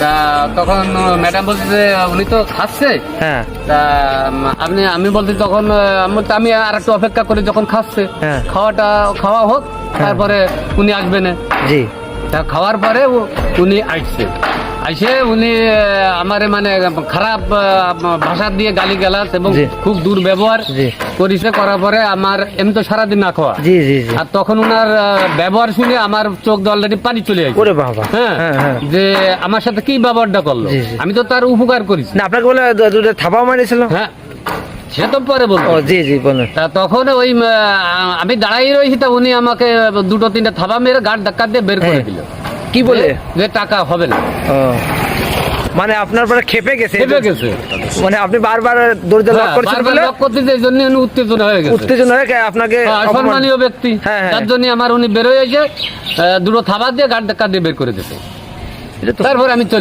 তা তখন ম্যাডাম বলছে যে উনি তো খাচ্ছে, হ্যাঁ তা আমি বলছি তখন আমি আর একটু অপেক্ষা করি, যখন খাচ্ছে হ্যাঁ। খাওয়া হোক, তারপরে উনি আসবেন। জি তা খাওয়ার পরে উনি আইসে উনি আমার মানে খারাপ ভাষা দিয়ে গালি গালাজ এবং জি। খুব দুর্ব্যবহার জি। করেছে। করার পরে আমার এমনি তো সারাদিন না খাওয়া, জি জি জি। আর তখন উনার ব্যবহার শুনে আমার চোখ দিয়ে অলরেডি পানি চলে আসে। ওরে বাবা। হ্যাঁ, হ্যাঁ হ্যাঁ। যে আমার সাথে কি ব্যবহারটা করলো, জি, জি। আমি তো তার উপকার করেছি। না আপনাকে বলে দুটো থাপাও মারিছিল? হ্যাঁ, সে তো পরে বলবো। ও জি জি বলেন। তা তখন ওই আমি দাঁড়াই রয়েছি, তা উনি আমাকে দুটো তিনটা থাবা মেরে গাড় ধাক্কা দিয়ে বের করে হ্যাঁ। দিল। কি বলে? যে টাকা হবে না। ও মানে আপনার পরে খেপে গেছে? খেপে গেছে। মানে আপনি বারবার দরজা লক হ্যাঁ, করছেন বারবার বলে লক করতে যে এই জন্য উনি উত্তেজনা হয়ে গেছে। উত্তেজনা হয়ে আপনাকে হ্যাঁ, অপমান- সম্মানীয় ব্যক্তি, হ্যাঁ, হ্যাঁ। তার জন্য আমার উনি বেরোয় এসে দুটো থাবা দিয়ে গাড় ধাক্কা দিয়ে বের করে দিতে। এটা তো তারপর আমি চলে